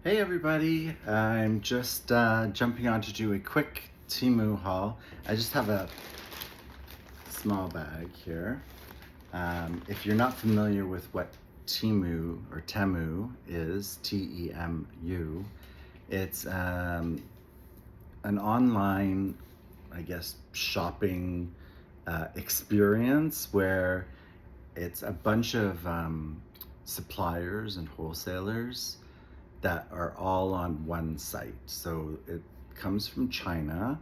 Hey everybody, I'm just jumping on to do a quick Temu haul. I just have a small bag here. If you're not familiar with what Temu is, Temu, it's an online, I guess, shopping experience where it's a bunch of suppliers and wholesalers that are all on one site. So it comes from China,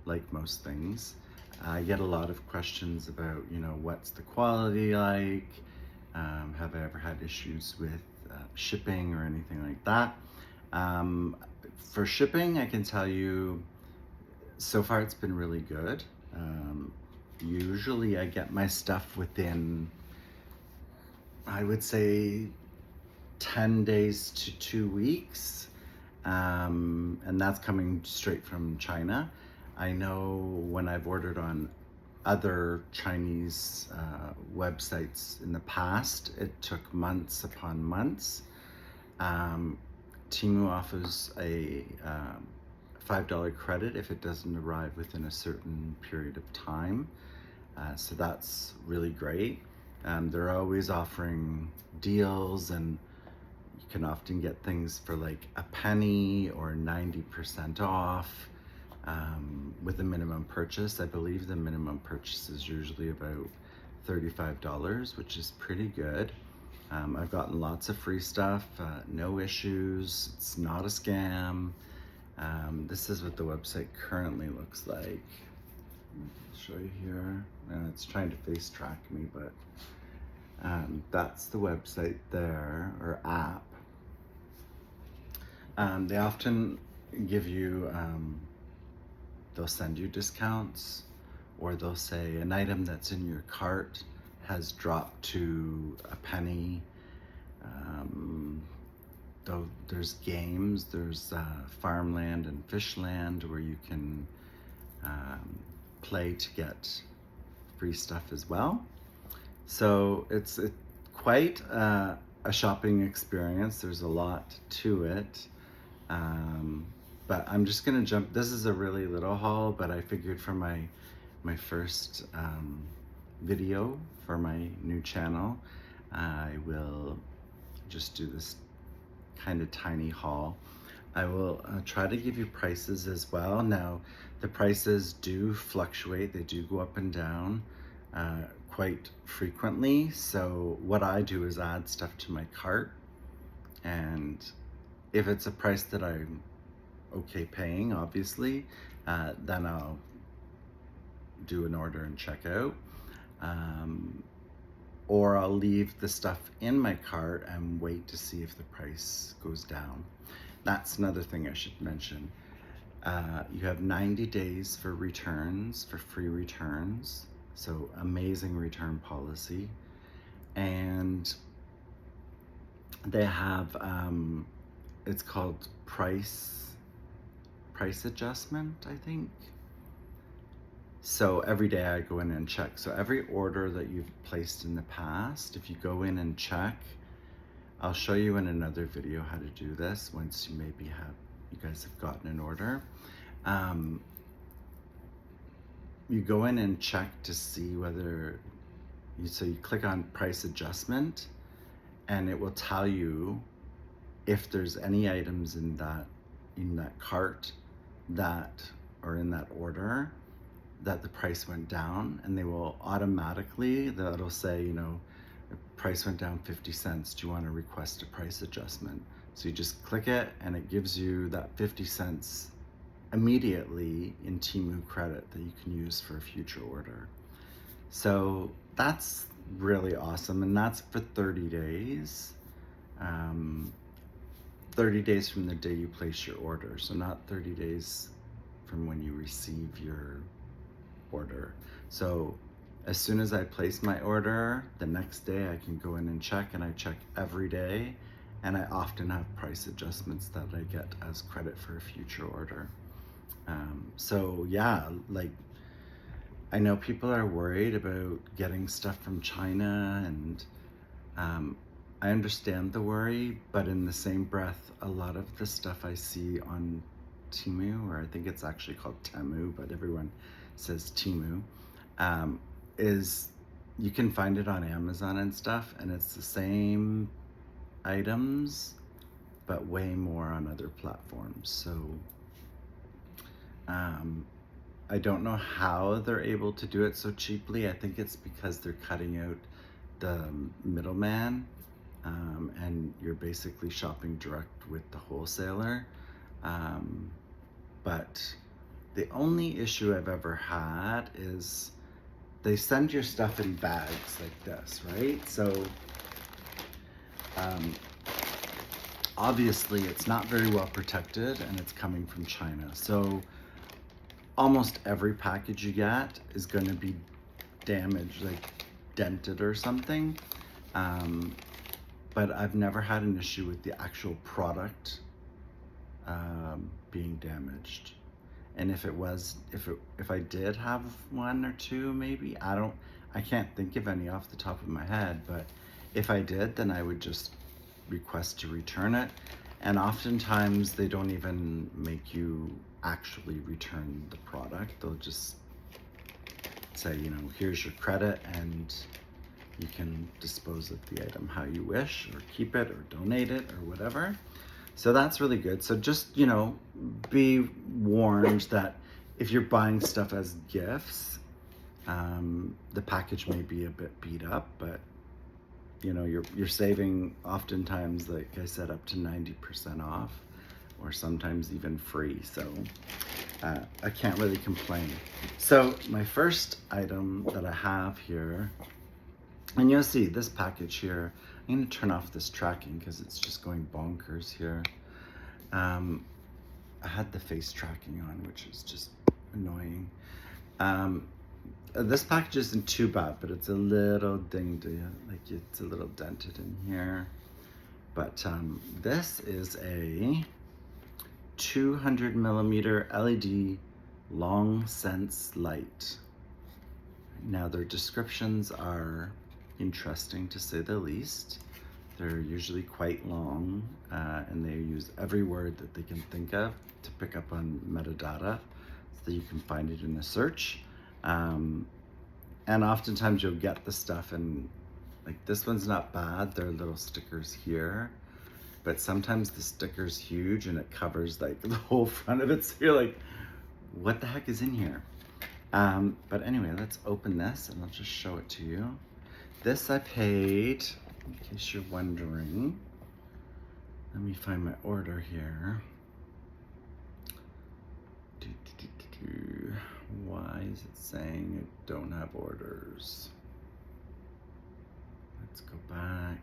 like most things. I get a lot of questions about, what's the quality like? Have I ever had issues with shipping or anything like that? Um, for shipping, I can tell you, so far it's been really good. Usually I get my stuff within, I would say, 10 days to 2 weeks. And that's coming straight from China. I know when I've ordered on other Chinese websites in the past, it took months upon months. Um, Temu offers a $5 credit if it doesn't arrive within a certain period of time. So that's really great. They're always offering deals, and you can often get things for like a penny or 90% off with a minimum purchase. I believe the minimum purchase is usually about $35, which is pretty good. I've gotten lots of free stuff, no issues. It's not a scam. This is what the website currently looks like. I'll show you here. It's trying to face track me, but that's the website there, or app. They often give you, they'll send you discounts, or they'll say an item that's in your cart has dropped to a penny. Though there's games, there's farmland and fishland where you can play to get free stuff as well. So it's quite a shopping experience. There's a lot to it. But I'm just gonna jump. This is a really little haul, but I figured for my first video for my new channel, I will just do this kind of tiny haul. I will try to give you prices as well. Now, the prices do fluctuate. They do go up and down quite frequently. So what I do is add stuff to my cart, and if it's a price that I'm okay paying, obviously, then I'll do an order and check out. Or I'll leave the stuff in my cart and wait to see if the price goes down. That's another thing I should mention. You have 90 days for returns, for free returns. So amazing return policy. And they have, it's called price adjustment, I think. So every day I go in and check. So every order that you've placed in the past, if you go in and check, I'll show you in another video how to do this once you guys have gotten an order. You go in and check to see whether, so you click on price adjustment, and it will tell you if there's any items in that cart or in that order that the price went down, and they will automatically, that'll say, the price went down 50 cents. Do you want to request a price adjustment? So you just click it, and it gives you that 50 cents immediately in Temu credit that you can use for a future order. So that's really awesome, and that's for 30 days. 30 days from the day you place your order, so not 30 days from when you receive your order. So as soon as I place my order, the next day I can go in and check, and I check every day, and I often have price adjustments that I get as credit for a future order. So yeah, like, I know people are worried about getting stuff from China, and I understand the worry, but in the same breath, a lot of the stuff I see on Temu, or I think it's actually called Temu, but everyone says Temu, is you can find it on Amazon and stuff, and it's the same items, but way more on other platforms. So I don't know how they're able to do it so cheaply. I think it's because they're cutting out the middleman, and you're basically shopping direct with the wholesaler. But the only issue I've ever had is they send your stuff in bags like this, right? So obviously it's not very well protected, and it's coming from China. So almost every package you get is going to be damaged, like dented or something. But I've never had an issue with the actual product being damaged. And if I did have one or two, maybe, I can't think of any off the top of my head, but if I did, then I would just request to return it. And oftentimes they don't even make you actually return the product. They'll just say, here's your credit, and you can dispose of the item how you wish, or keep it, or donate it, or whatever. So that's really good. So just, be warned that if you're buying stuff as gifts, the package may be a bit beat up, but you're saving oftentimes, like I said, up to 90% off, or sometimes even free. So I can't really complain. So my first item that I have here, and you'll see this package here, I'm going to turn off this tracking because it's just going bonkers here. I had the face tracking on, which is just annoying. This package isn't too bad, but it's a little dinged, like it's a little dented in here. But this is a 200 millimeter LED long sense light. Now their descriptions are interesting, to say the least. They're usually quite long, and they use every word that they can think of to pick up on metadata so that you can find it in a search. And oftentimes you'll get the stuff, and like this one's not bad. There are little stickers here, but sometimes the sticker's huge and it covers like the whole front of it. So you're like, what the heck is in here? But anyway, let's open this and I'll just show it to you. This I paid, in case you're wondering, let me find my order here. Why is it saying I don't have orders? Let's go back.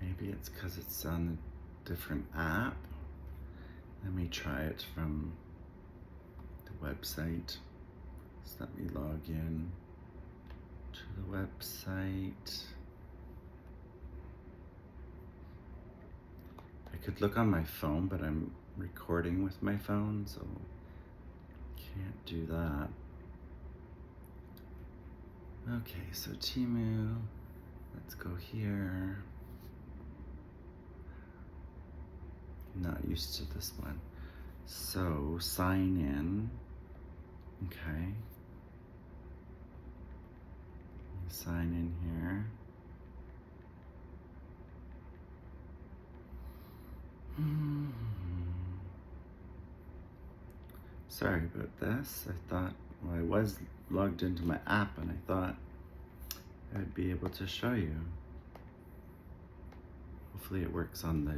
Maybe it's because it's on a different app. Let me try it from the website. Just let me log in to the website. I could look on my phone, but I'm recording with my phone, so can't do that. Okay, so Temu, let's go here. Not used to this one. So sign in. Okay. Sign in here. Sorry about this. I thought, well, I was logged into my app and I thought I'd be able to show you. Hopefully it works on the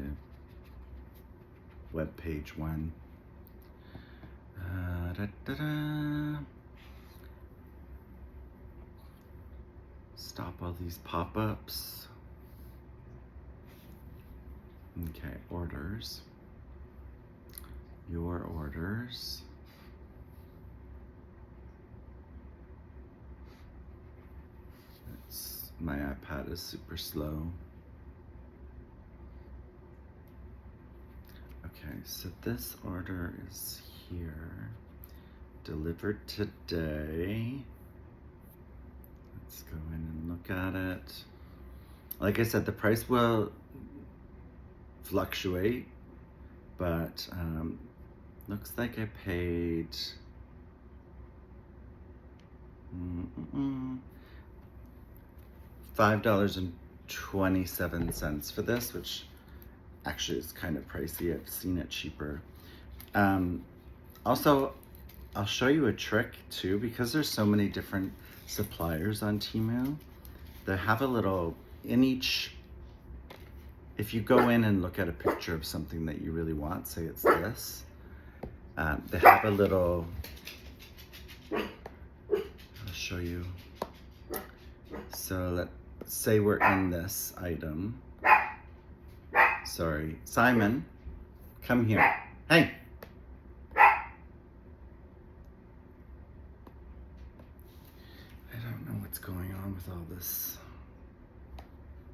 web page one. Stop all these pop-ups. Okay, orders. Your orders. My iPad is super slow. Okay, so this order is here, delivered today. Let's go in and look at it. Like I said, the price will fluctuate, but looks like I paid $5.27 for this, which actually is kind of pricey. I've seen it cheaper. Also, I'll show you a trick too, because there's so many different suppliers on Temu. They have a little, in each, if you go in and look at a picture of something that you really want, say it's this, they have a little, I'll show you. So let's say we're in this item. Sorry, Simon, come here. Hey. I don't know what's going on with all this.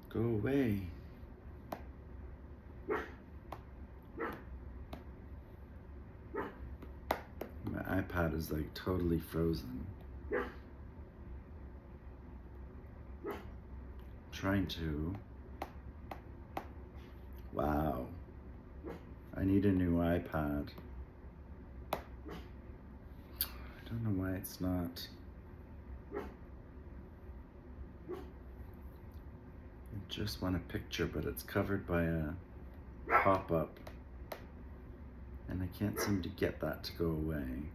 Go away. My iPad is like totally frozen. Trying to. Wow. I need a new iPad. I don't know why it's not. I just want a picture, but it's covered by a pop-up. And I can't seem to get that to go away.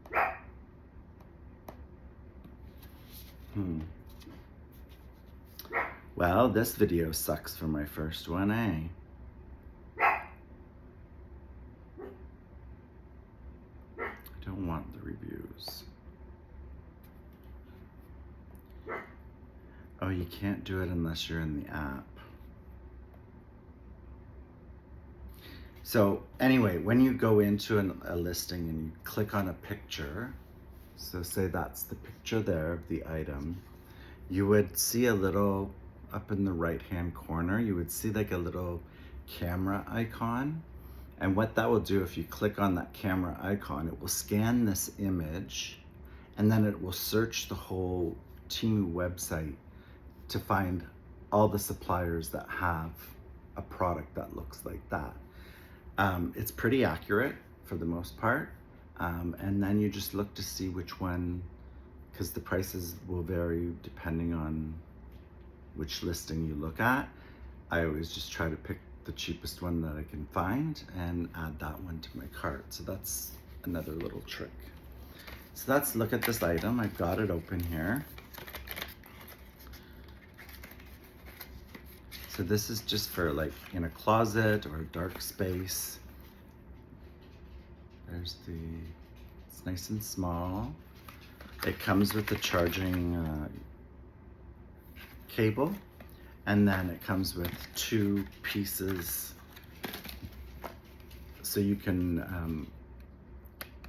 Well, this video sucks for my first one, eh? I don't want the reviews. Oh, you can't do it unless you're in the app. So anyway, when you go into a listing and you click on a picture, so say that's the picture there of the item, you would see a little, up in the right-hand corner, you would see like a little camera icon. And what that will do, if you click on that camera icon, it will scan this image, and then it will search the whole Temu website to find all the suppliers that have a product that looks like that. It's pretty accurate for the most part. And then you just look to see which one, because the prices will vary depending on which listing you look at. I always just try to pick the cheapest one that I can find and add that one to my cart. So that's another little trick. So let's look at this item. I've got it open here. So this is just for like in a closet or a dark space. There's it's nice and small. It comes with the charging cable, and then it comes with 2 pieces, so you can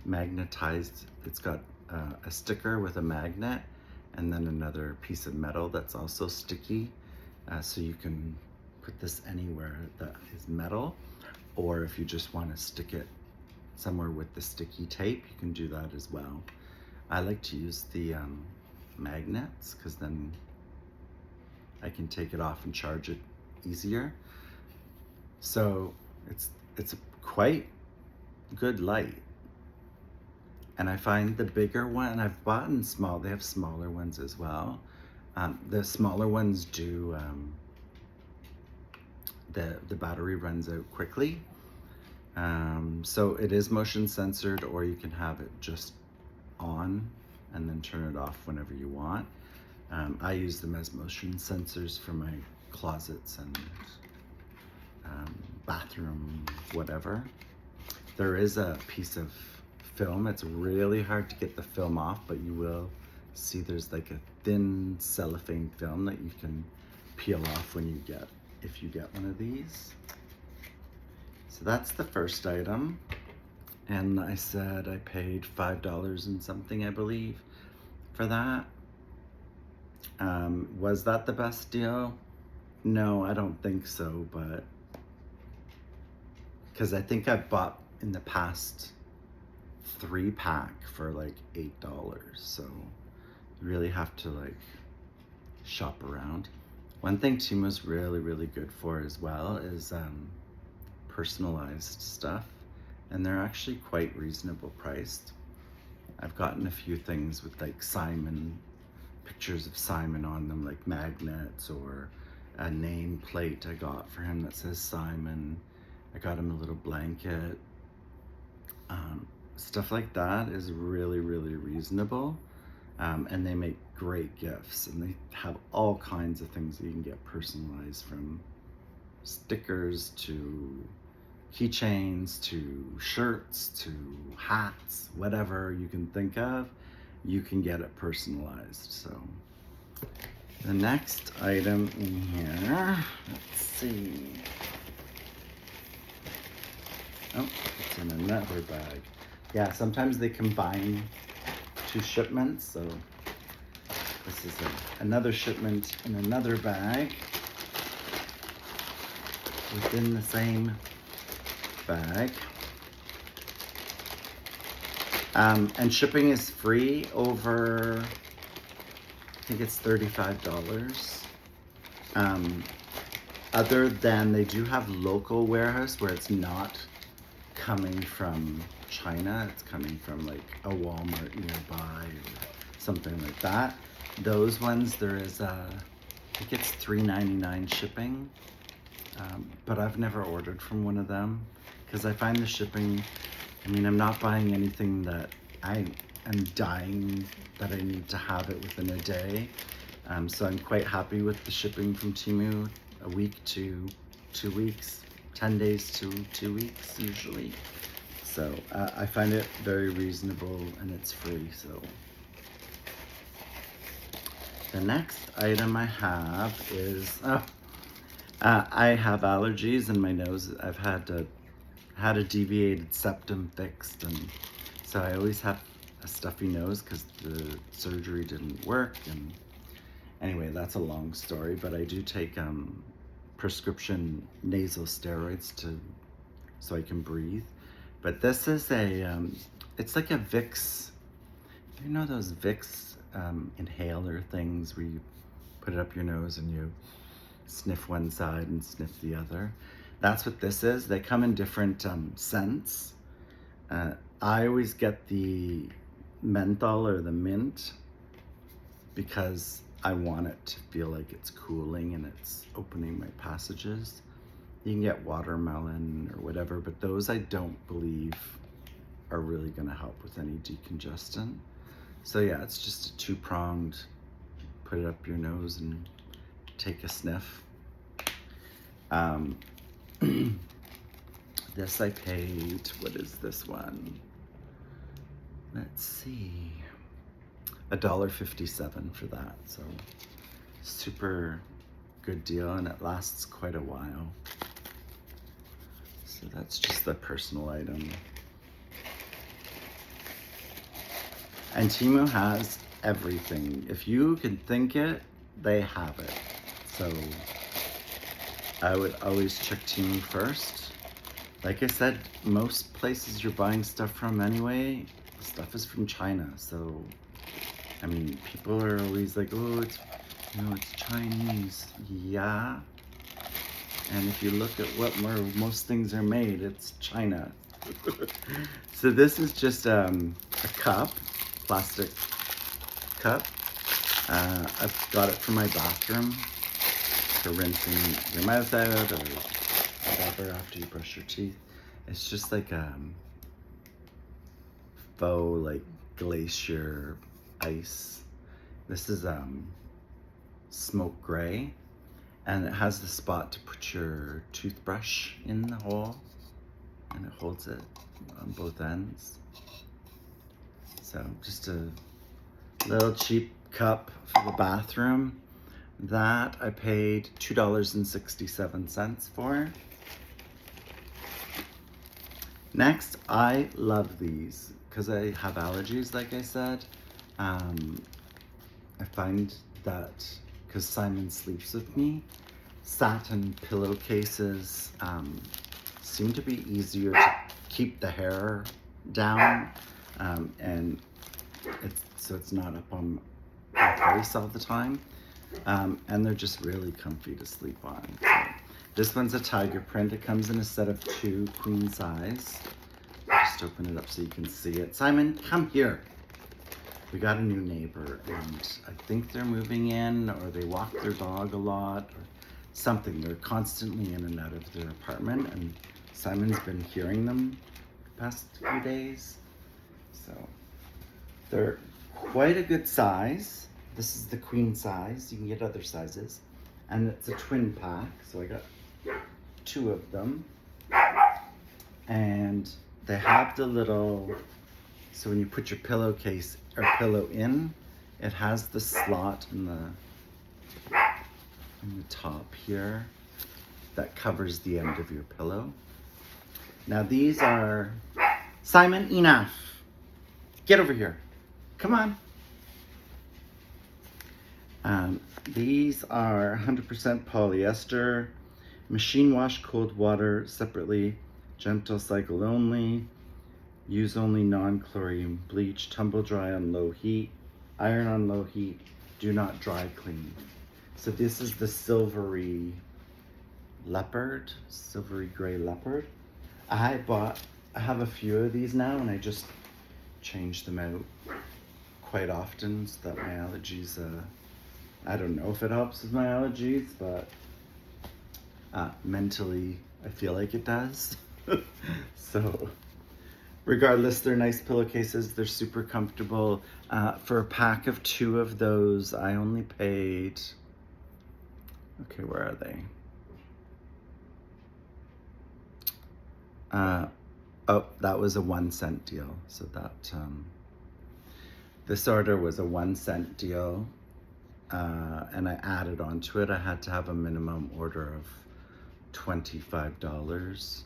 magnetize. It's got a sticker with a magnet, and then another piece of metal that's also sticky, so you can put this anywhere that is metal, or if you just want to stick it somewhere with the sticky tape, you can do that as well. I like to use the magnets, because then I can take it off and charge it easier. So it's a quite good light. And I find the bigger one, I've bought in small, they have smaller ones as well. The smaller ones do, the battery runs out quickly. So it is motion censored, or you can have it just on and then turn it off whenever you want. I use them as motion sensors for my closets and bathroom, whatever. There is a piece of film. It's really hard to get the film off, but you will see there's like a thin cellophane film that you can peel off if you get one of these. So that's the first item. And I said I paid $5 and something, I believe, for that. Was that the best deal? No, I don't think so, but because I think I've bought in the past 3-pack for like $8. So you really have to like shop around. One thing Temu's really, really good for as well is personalized stuff, and they're actually quite reasonable priced. I've gotten a few things with like Simon, pictures of Simon on them, like magnets, or a name plate I got for him that says Simon. I got him a little blanket. Stuff like that is really, really reasonable. And they make great gifts, and they have all kinds of things that you can get personalized, from stickers to keychains to shirts to hats, whatever you can think of, you can get it personalized. So the next item in here, let's see. Oh, it's in another bag. Yeah, sometimes they combine 2 shipments, so this is another shipment in another bag within the same bag. And shipping is free over, I think it's $35. Other than they do have local warehouse where it's not coming from China, it's coming from like a Walmart nearby or something like that. Those ones, there is I think it's $3.99 shipping, but I've never ordered from one of them because I find the shipping, I mean, I'm not buying anything that I am dying that I need to have it within a day. So I'm quite happy with the shipping from Temu, a week to 2 weeks, 10 days to 2 weeks usually. So I find it very reasonable, and it's free. So the next item I have is, I have allergies in my nose. I've had a deviated septum fixed, and so I always have a stuffy nose because the surgery didn't work. And anyway, that's a long story, but I do take prescription nasal steroids so I can breathe. But this is it's like a Vicks, you know those Vicks inhaler things where you put it up your nose and you sniff one side and sniff the other. That's what this is. They come in different scents. I always get the menthol or the mint because I want it to feel like it's cooling and it's opening my passages. You can get watermelon or whatever, but those I don't believe are really gonna help with any decongestant. So yeah, it's just a 2-pronged, put it up your nose and take a sniff. This I paid, what is this one? Let's see, $1.57 for that. So super good deal, and it lasts quite a while. So that's just the personal item. And Temu has everything. If you can think it, they have it. So I would always check Temu first. Like I said, most places you're buying stuff from anyway, the stuff is from China. So, I mean, people are always like, oh, it's Chinese. Yeah. And if you look at where most things are made, it's China. So this is just a cup, plastic cup. I've got it for my bathroom for rinsing your mouth out or whatever after you brush your teeth. It's just like faux like glacier ice. This is smoke gray, and it has the spot to put your toothbrush in the hole, and it holds it on both ends. So just a little cheap cup for the bathroom. That I paid $2.67 for. Next, I love these because I have allergies, like I said. I find that because Simon sleeps with me, satin pillowcases seem to be easier keep the hair down, and so it's not up on my face all the time. And they're just really comfy to sleep on. So, this one's a tiger print. It comes in a set of 2 queen size. Just open it up so you can see it. Simon, come here. We got a new neighbor, and I think they're moving in, or they walk their dog a lot, or something. They're constantly in and out of their apartment, and Simon's been hearing them the past few days. So they're quite a good size. This is the queen size. You can get other sizes. And it's a twin pack, so I got 2 of them. And they have the little, so when you put your pillowcase or pillow in, it has the slot in the top here that covers the end of your pillow. Now these are, Simon, enough. Get over here. Come on. These are 100% polyester, machine wash, cold water separately, gentle cycle only, use only non-chlorine bleach, tumble dry on low heat, iron on low heat, do not dry clean. So this is the silvery leopard, silvery gray leopard. I have a few of these now, and I just change them out quite often so that my allergies, I don't know if it helps with my allergies, but mentally I feel like it does. So regardless, they're nice pillowcases. They're super comfortable. For a pack of 2 of those, I only paid, okay, where are they? Oh, that was a 1 cent deal. So that, this order was a 1 cent deal. And I added onto it, I had to have a minimum order of $25.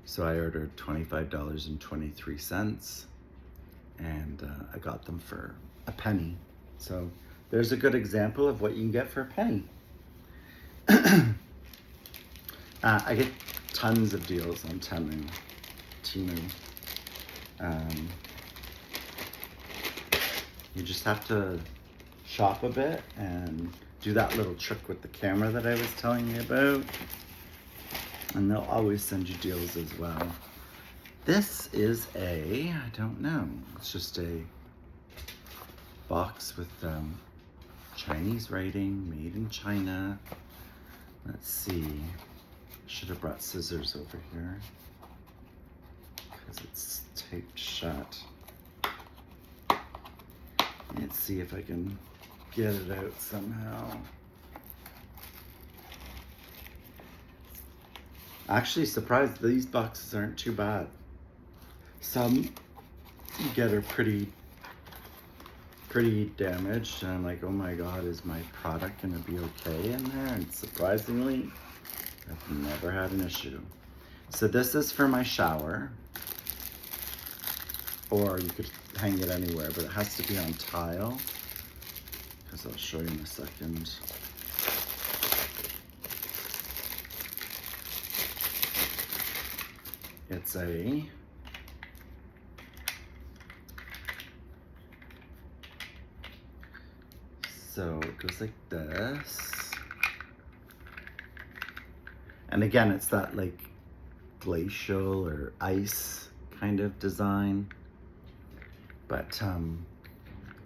So I ordered $25.23, and I got them for a penny. So there's a good example of what you can get for a penny. I get tons of deals on Temu. You just have to shop a bit and do that little trick with the camera that I was telling you about, and they'll always send you deals as well. This is I don't know, it's just a box with Chinese writing, made in China. Let's see, should have brought scissors over here because it's taped shut. Let's see if I can get it out somehow. Actually surprised these boxes aren't too bad. Some you get are pretty damaged, and I'm like, oh my god, is my product gonna be okay in there? And surprisingly, I've never had an issue. So this is for my shower, or you could hang it anywhere, but it has to be on tile, because I'll show you in a second. It's so it goes like this. And again, it's that like glacial or ice kind of design. But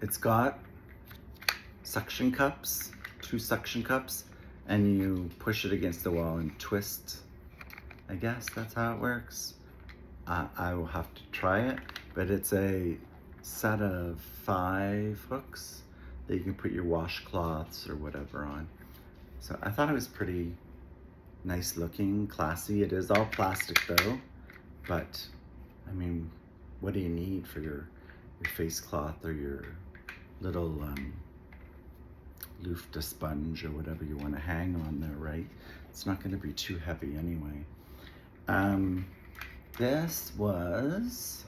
it's got suction cups, 2 suction cups, and you push it against the wall and twist. I guess that's how it works. I will have to try it, but it's a set of 5 hooks that you can put your washcloths or whatever on. So I thought it was pretty nice looking, classy. It is all plastic though, but I mean, what do you need for your face cloth or your little loofah sponge or whatever you want to hang on there, right? It's not going to be too heavy anyway. This was,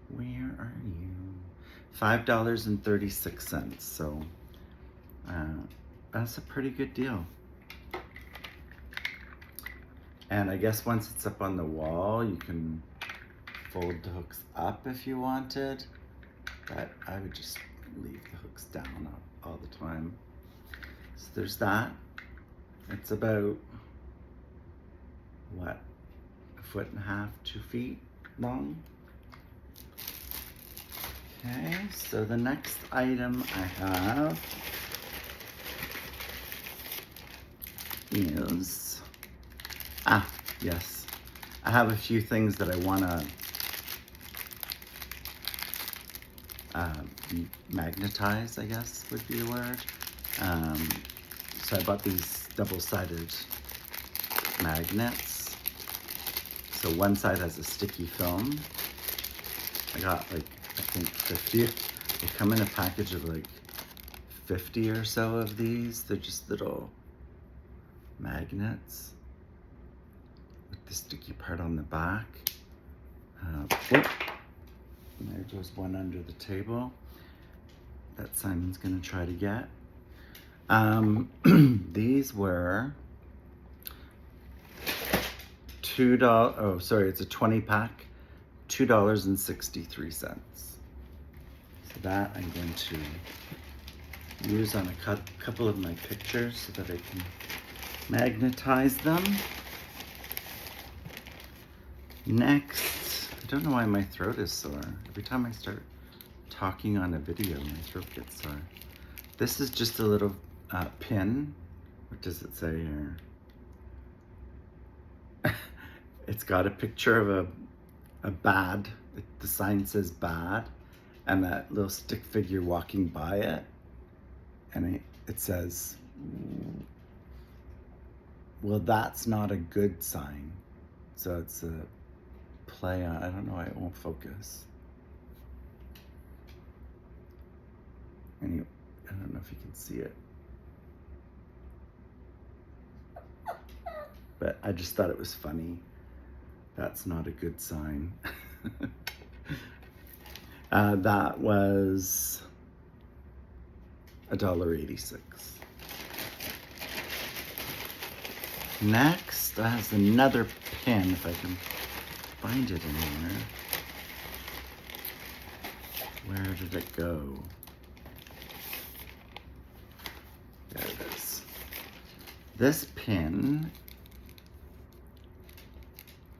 where are you? $5.36. So that's a pretty good deal. And I guess once it's up on the wall, you can fold the hooks up if you wanted, but I would just leave the hooks down all the time. So there's that. It's about, what, 1.5 feet, 2 feet long. Okay, so the next item I have is, yes, I have a few things that I want to magnetize, I guess would be the word. So I bought these double-sided magnets. So one side has a sticky film. I got like, I think 50. They come in a package of like 50 or so of these. They're just little magnets with the sticky part on the back. There goes one under the table that Simon's gonna try to get. These were $2. Oh, sorry, it's a 20 pack, $2.63. So that I'm going to use on a couple of my pictures so that I can magnetize them. Next, I don't know why my throat is sore. Every time I start talking on a video, my throat gets sore. This is just a little pin. What does it say here? It's got a picture of a bad. The sign says bad, and that little stick figure walking by it. And it says, well, that's not a good sign. So it's a play on, I don't know why it won't focus. Anyway, I don't know if you can see it. But I just thought it was funny. That's not a good sign. That was $1.86. Next, that has another pin, if I can find it anywhere. Where did it go? There it is. This pin,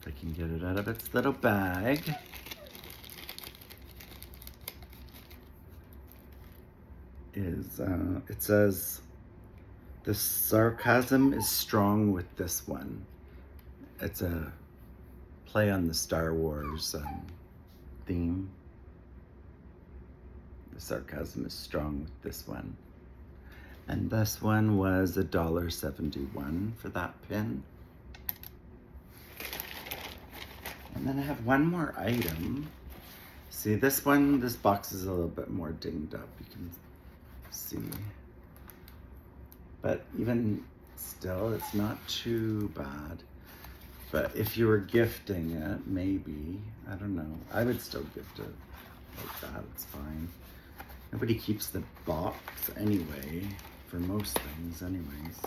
if I can get it out of its little bag, is, it says, the sarcasm is strong with this one. It's a play on the Star Wars theme. The sarcasm is strong with this one. And this one was $1.71 for that pin. And then I have one more item. See, this box is a little bit more dinged up. You can see. But even still, it's not too bad. But if you were gifting it, maybe, I don't know. I would still gift it like that, it's fine. Nobody keeps the box anyway, for most things anyways.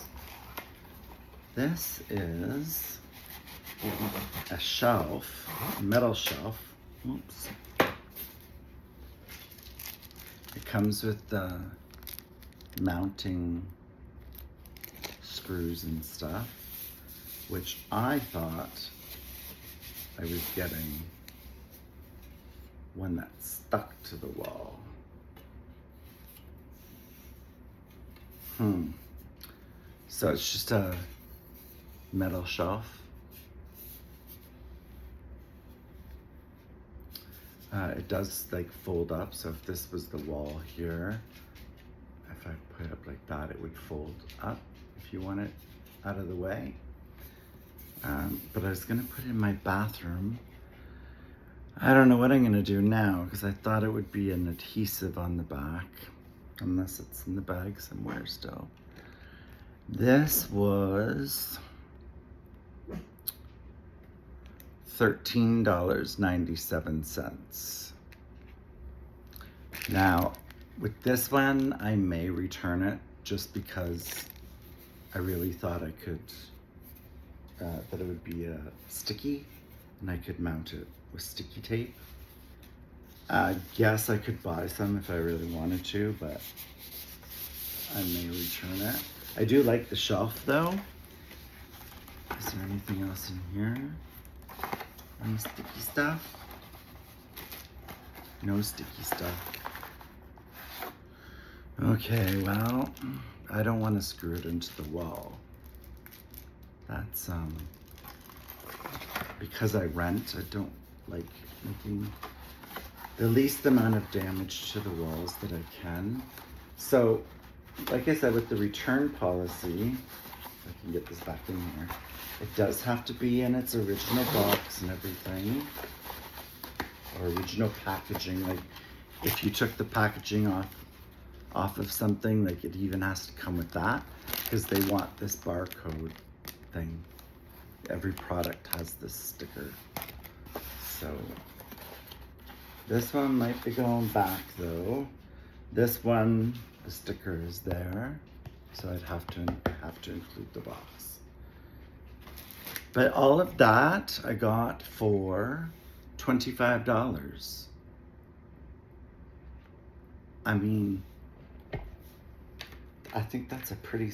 This is a shelf, a metal shelf. Oops. It comes with the mounting screws and stuff, which I thought I was getting one that stuck to the wall. So it's just a metal shelf. It does like fold up, so if this was the wall here, if I put it up like that, it would fold up if you want it out of the way. But I was gonna put it in my bathroom. I don't know what I'm gonna do now, because I thought it would be an adhesive on the back, unless it's in the bag somewhere still. This was $13.97. Now, with this one, I may return it just because I really thought I could that it would be sticky, and I could mount it with sticky tape. Yes, I could buy some if I really wanted to, but I may return it. I do like the shelf though. Is there anything else in here? Any sticky stuff? No sticky stuff. Okay, well, I don't want to screw it into the wall. That's, because I rent, I don't like making the least amount of damage to the walls that I can. So, like I said, with the return policy, if I can get this back in here, it does have to be in its original box and everything, or original packaging. Like, if you took the packaging off of something, like it even has to come with that, because they want this barcode thing. Every product has this sticker. So this one might be going back though. This one, the sticker is there, so I'd have to include the box. But all of that I got for $25. I mean, I think that's a pretty,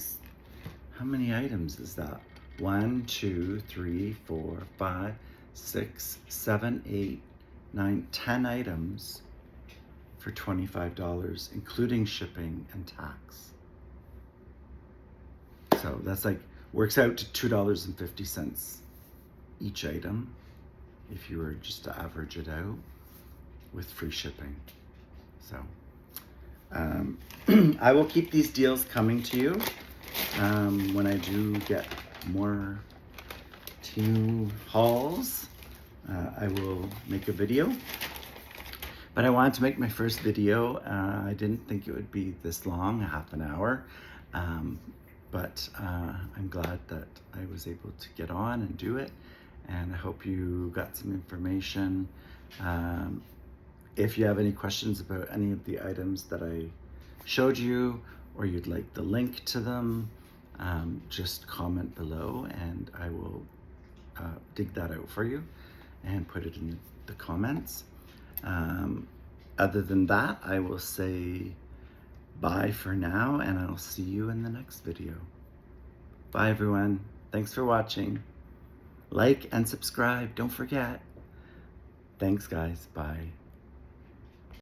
how many items is that? 1, 2, 3, 4, 5, 6, 7, 8, 9, 10 items for $25, including shipping and tax. So that's like, works out to $2.50 each item if you were just to average it out with free shipping. So I will keep these deals coming to you when I do get more Temu hauls. I will make a video, but I wanted to make my first video. I didn't think it would be this long, a half an hour, but I'm glad that I was able to get on and do it, and I hope you got some information. If you have any questions about any of the items that I showed you, or you'd like the link to them, just comment below and I will dig that out for you and put it in the comments. Other than that, I will say bye for now, and I'll see you in the next video. Bye everyone. Thanks for watching. Like and subscribe, don't forget. Thanks guys, bye.